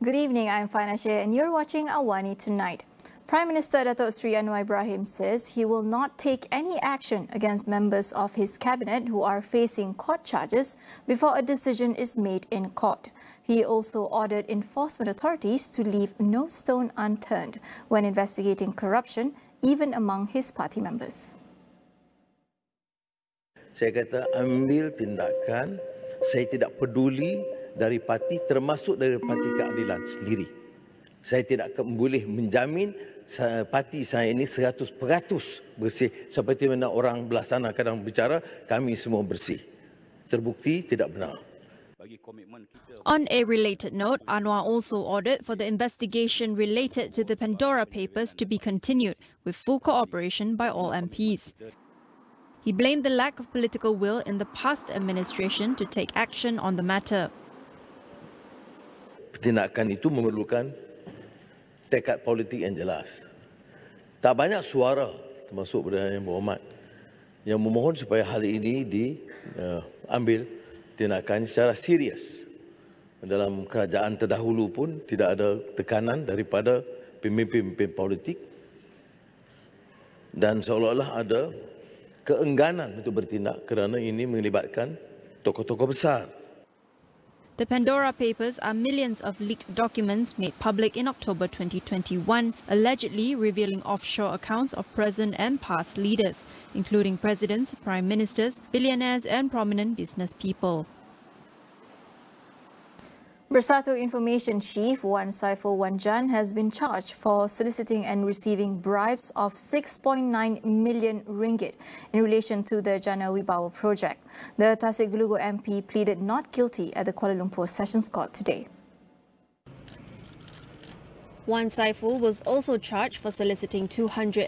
Good evening, I'm Fana Shea and you're watching AWANI Tonight. Prime Minister Datuk Seri Anwar Ibrahim says he will not take any action against members of his cabinet who are facing court charges before a decision is made in court. He also ordered enforcement authorities to leave no stone unturned when investigating corruption, even among his party members. Saya kata ambil tindakan, saya tidak peduli dari parti termasuk dari parti keadilan sendiri. Saya tidak boleh menjamin parti saya ini 100% bersih seperti mana orang belah sana kadang bicara kami semua bersih. Terbukti tidak benar. On a related note, Anwar also ordered for the investigation related to the Pandora Papers to be continued with full cooperation by all MPs. He blamed the lack of political will in the past administration to take action on the matter. Tindakan itu memerlukan tekad politik yang jelas. Tak banyak suara termasuk Perdana Yang Berhormat yang memohon supaya hal ini diambil tindakan secara serius. Dalam kerajaan terdahulu pun tidak ada tekanan daripada pemimpin-pemimpin politik dan seolah-olah ada keengganan untuk bertindak kerana ini melibatkan tokoh-tokoh besar. The Pandora Papers are millions of leaked documents made public in October 2021, allegedly revealing offshore accounts of present and past leaders, including presidents, prime ministers, billionaires and prominent business people. Bersatu Information Chief Wan Saiful has been charged for soliciting and receiving bribes of 6.9 million ringgit in relation to the Jana Wibawa project. The Tasik Gelugu MP pleaded not guilty at the Kuala Lumpur Sessions Court today. Wan Saiful was also charged for soliciting 232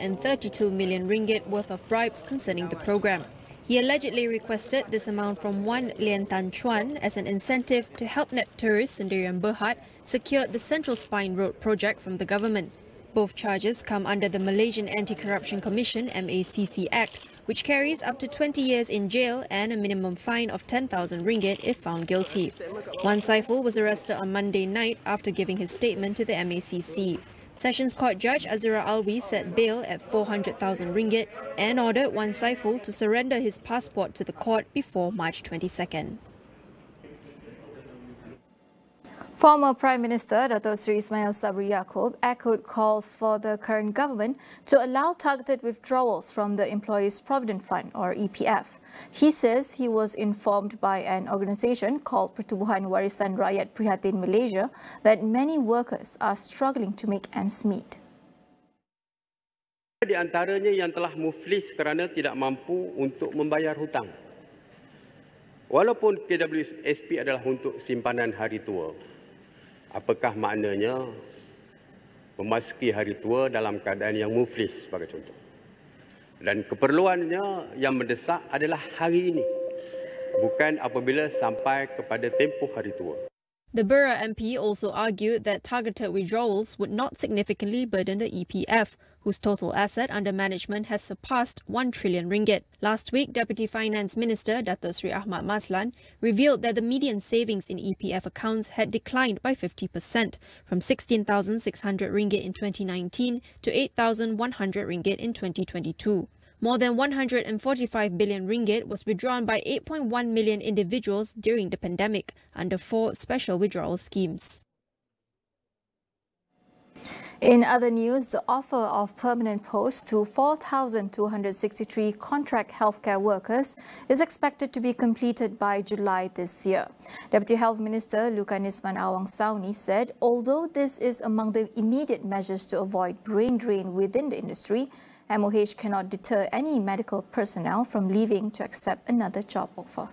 million ringgit worth of bribes concerning the program. He allegedly requested this amount from one Lian Tan Chuan as an incentive to help net tourist Sendirian Berhad secure the Central Spine Road project from the government. Both charges come under the Malaysian Anti-Corruption Commission MACC Act, which carries up to 20 years in jail and a minimum fine of 10,000 ringgit if found guilty. Wan Saiful was arrested on Monday night after giving his statement to the MACC. Sessions Court Judge Azura Alwi set bail at 400,000 ringgit and ordered Wan Saiful to surrender his passport to the court before March 22nd. Former Prime Minister Datuk Seri Ismail Sabri Yaakob echoed calls for the current government to allow targeted withdrawals from the Employees Provident Fund or EPF. He says he was informed by an organisation called Pertubuhan Warisan Rakyat Prihatin Malaysia that many workers are struggling to make ends meet. Di antaranya yang telah muflis kerana tidak mampu untuk membayar hutang. Walaupun KWSP adalah untuk simpanan hari tua, apakah maknanya memasuki hari tua dalam keadaan yang muflis sebagai contoh? Dan keperluannya yang mendesak adalah hari ini, bukan apabila sampai kepada tempoh hari tua. The Bura MP also argued that targeted withdrawals would not significantly burden the EPF, whose total asset under management has surpassed 1 trillion ringgit. Last week, Deputy Finance Minister Datuk Seri Ahmad Maslan revealed that the median savings in EPF accounts had declined by 50%, from 16,600 ringgit in 2019 to 8,100 ringgit in 2022. More than 145 billion ringgit was withdrawn by 8.1 million individuals during the pandemic under 4 special withdrawal schemes. In other news, the offer of permanent posts to 4,263 contract healthcare workers is expected to be completed by July this year. Deputy Health Minister Lukanisman Awang Sauni said, although this is among the immediate measures to avoid brain drain within the industry, MOH cannot deter any medical personnel from leaving to accept another job offer.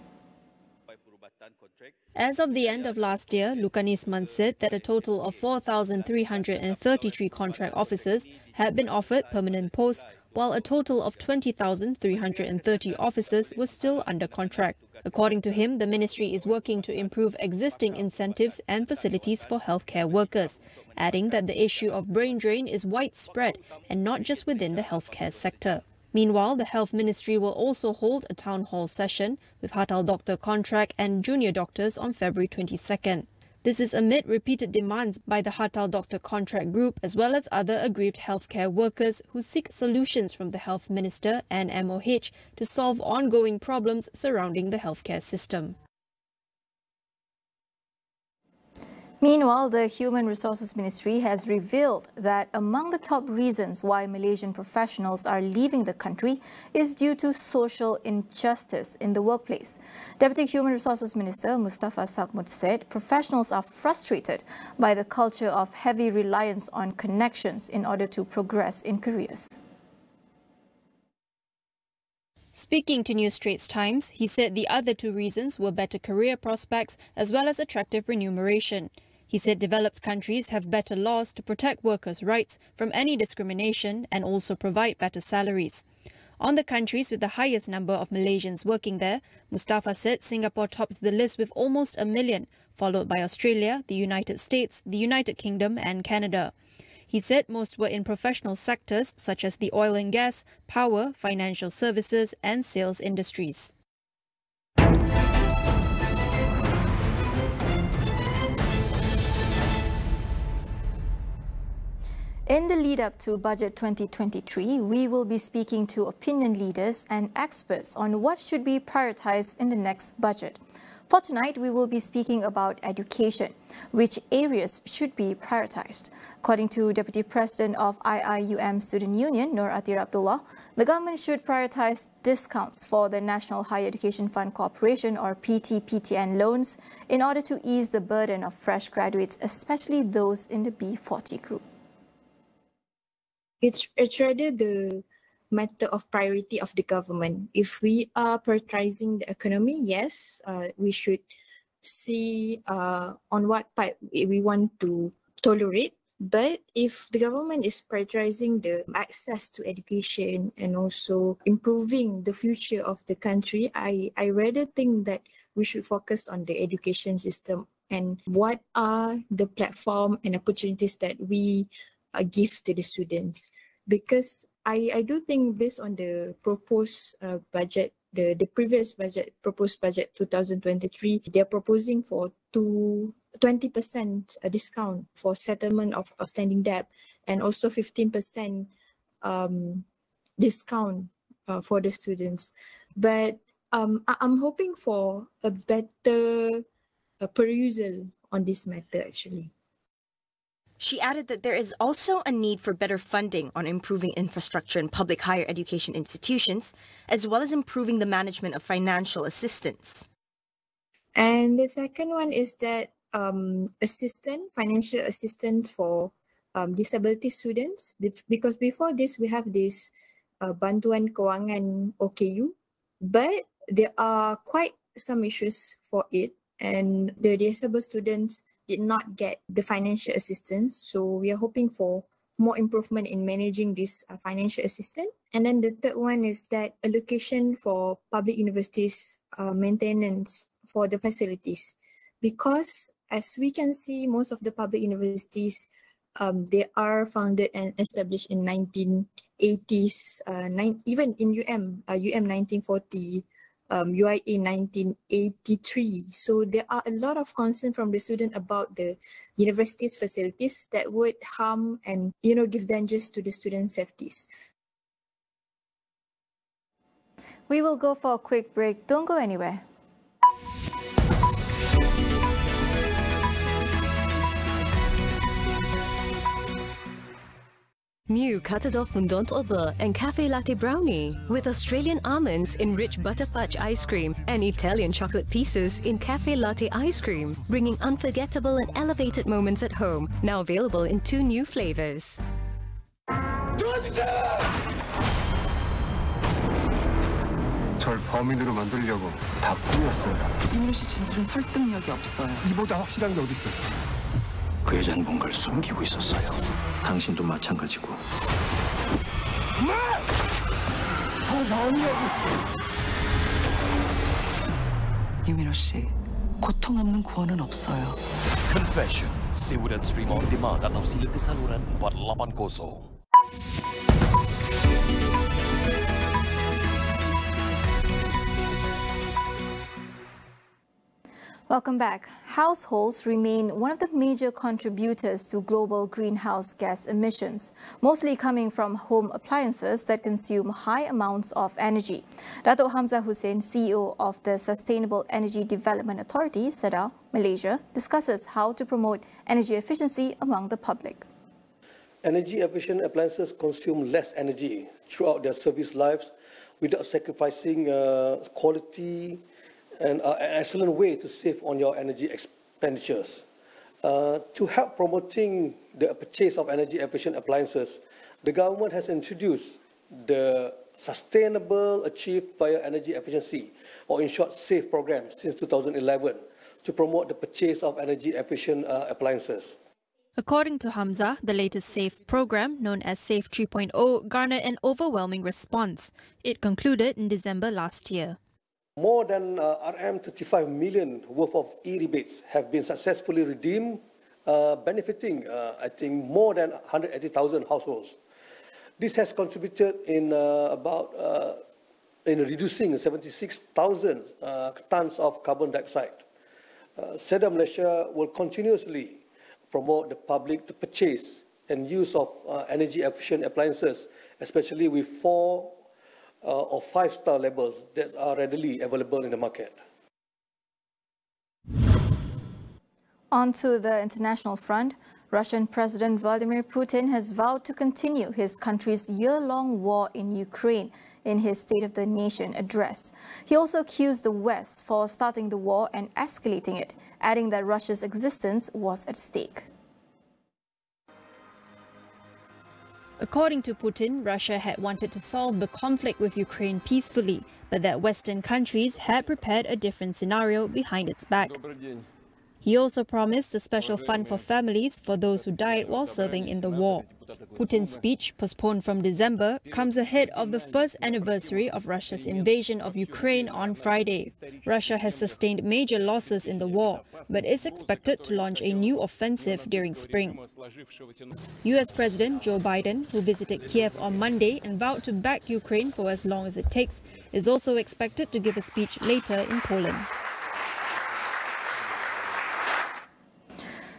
As of the end of last year, Lukanisman said that a total of 4,333 contract officers had been offered permanent posts, while a total of 20,330 officers were still under contract. According to him, the ministry is working to improve existing incentives and facilities for healthcare workers, adding that the issue of brain drain is widespread and not just within the healthcare sector. Meanwhile, the Health Ministry will also hold a town hall session with Hatal Doctor contract and junior doctors on February 22nd. This is amid repeated demands by the Hartal Doctor Contract Group as well as other aggrieved healthcare workers who seek solutions from the Health Minister and MOH to solve ongoing problems surrounding the healthcare system. Meanwhile, the Human Resources Ministry has revealed that among the top reasons why Malaysian professionals are leaving the country is due to social injustice in the workplace. Deputy Human Resources Minister Mustafa Sakmud said professionals are frustrated by the culture of heavy reliance on connections in order to progress in careers. Speaking to New Straits Times, he said the other two reasons were better career prospects as well as attractive remuneration. He said developed countries have better laws to protect workers' rights from any discrimination and also provide better salaries. On the countries with the highest number of Malaysians working there, Mustafa said Singapore tops the list with almost 1 million, followed by Australia, the United States, the United Kingdom and Canada. He said most were in professional sectors such as the oil and gas, power, financial services and sales industries. In the lead-up to Budget 2023, we will be speaking to opinion leaders and experts on what should be prioritised in the next budget. For tonight, we will be speaking about education, which areas should be prioritised. According to Deputy President of IIUM Student Union, Nur Atir Abdullah, the government should prioritise discounts for the National Higher Education Fund Corporation or PT-PTN loans in order to ease the burden of fresh graduates, especially those in the B40 group. It's rather the matter of priority of the government. If we are prioritizing the economy, yes, we should see on what part we want to tolerate. But if the government is prioritizing the access to education and also improving the future of the country, I rather think that we should focus on the education system and what are the platform and opportunities that we give to the students. Because I do think based on the proposed budget, the previous budget, proposed budget 2023, they're proposing for 20% discount for settlement of outstanding debt and also 15% discount for the students. But I'm hoping for a better perusal on this matter actually. She added that there is also a need for better funding on improving infrastructure in public higher education institutions, as well as improving the management of financial assistance. And the second one is that financial assistance for disability students, because before this we have this Bantuan Kewangan OKU, but there are quite some issues for it, and the disabled students did not get the financial assistance. So we are hoping for more improvement in managing this financial assistance. And then the third one is that allocation for public universities maintenance for the facilities. Because as we can see, most of the public universities, they are founded and established in 1980s, even in UM 1940, UIA 1983. So there are a lot of concern from the student about the university's facilities that would harm and give dangers to the student safeties. We will go for a quick break. Don't go anywhere. New Catador Fondant au Beurre and Cafe Latte Brownie with Australian almonds in rich butter fudge ice cream and Italian chocolate pieces in Cafe Latte ice cream, bringing unforgettable and elevated moments at home. Now available in 2 new flavors. 절 범인으로 만들려고 다 꾸몄어요. 이민호 씨 진술은 설득력이 없어요. 이보다 확실한 게 어디 있어요? 그 여자는 뭔가를 숨기고 있었어요. 당신도 마찬가지고. 이민호 씨, 고통 없는 구원은 없어요. Confession, sewa dan stream on demand atau sila ke saluran 480. Welcome back. Households remain one of the major contributors to global greenhouse gas emissions, mostly coming from home appliances that consume high amounts of energy. Dato' Hamzah Hussein, CEO of the Sustainable Energy Development Authority, SEDA, Malaysia, discusses how to promote energy efficiency among the public. Energy-efficient appliances consume less energy throughout their service lives without sacrificing quality and an excellent way to save on your energy expenditures. To help promoting the purchase of energy-efficient appliances, the government has introduced the Sustainable Achieved via Energy Efficiency, or in short, SAFE program, since 2011, to promote the purchase of energy-efficient appliances. According to Hamzah, the latest SAFE program, known as SAFE 3.0, garnered an overwhelming response. It concluded in December last year. More than RM35 million worth of e-rebates have been successfully redeemed, benefiting, I think, more than 180,000 households. This has contributed in reducing 76,000 tons of carbon dioxide. SEDA Malaysia will continuously promote the public to purchase and use of energy-efficient appliances, especially with 4 or 5-star labels that are readily available in the market. On to the international front, Russian President Vladimir Putin has vowed to continue his country's year-long war in Ukraine in his State of the Nation address. He also accused the West for starting the war and escalating it, adding that Russia's existence was at stake. According to Putin, Russia had wanted to solve the conflict with Ukraine peacefully, but that Western countries had prepared a different scenario behind its back. He also promised a special fund for families for those who died while serving in the war. Putin's speech, postponed from December, comes ahead of the first anniversary of Russia's invasion of Ukraine on Friday. Russia has sustained major losses in the war, but is expected to launch a new offensive during spring. US President Joe Biden, who visited Kiev on Monday and vowed to back Ukraine for as long as it takes, is also expected to give a speech later in Poland.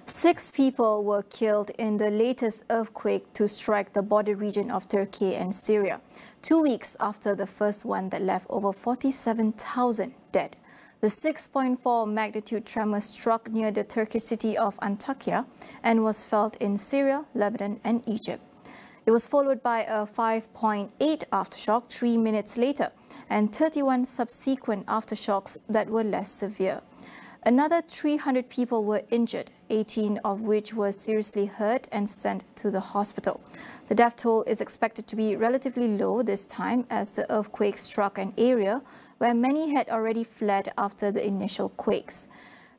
6 people were killed in the latest earthquake to strike the border region of Turkey and Syria, 2 weeks after the first one that left over 47,000 dead. The 6.4 magnitude tremor struck near the Turkish city of Antakya and was felt in Syria, Lebanon and Egypt. It was followed by a 5.8 aftershock 3 minutes later and 31 subsequent aftershocks that were less severe. Another 300 people were injured, 18 of which were seriously hurt and sent to the hospital. The death toll is expected to be relatively low this time as the earthquake struck an area where many had already fled after the initial quakes.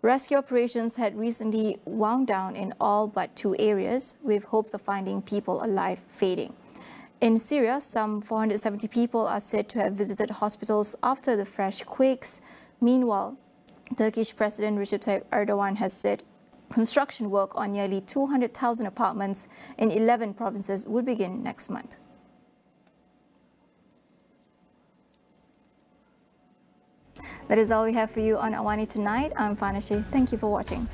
Rescue operations had recently wound down in all but 2 areas, with hopes of finding people alive fading. In Syria, some 470 people are said to have visited hospitals after the fresh quakes. Meanwhile, Turkish President Recep Tayyip Erdogan has said construction work on nearly 200,000 apartments in 11 provinces would begin next month. That is all we have for you on AWANI tonight. I'm Fanashi. Thank you for watching.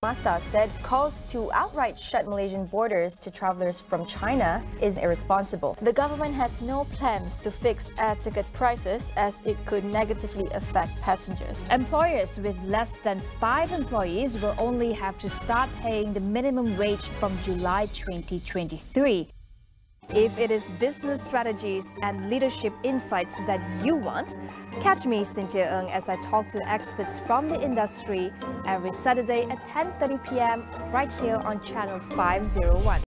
Mata said calls to outright shut Malaysian borders to travellers from China is irresponsible. The government has no plans to fix air ticket prices as it could negatively affect passengers. Employers with less than 5 employees will only have to start paying the minimum wage from July 2023. If it is business strategies and leadership insights that you want, catch me, Cynthia Ng, as I talk to experts from the industry every Saturday at 10:30 p.m. right here on Channel 501.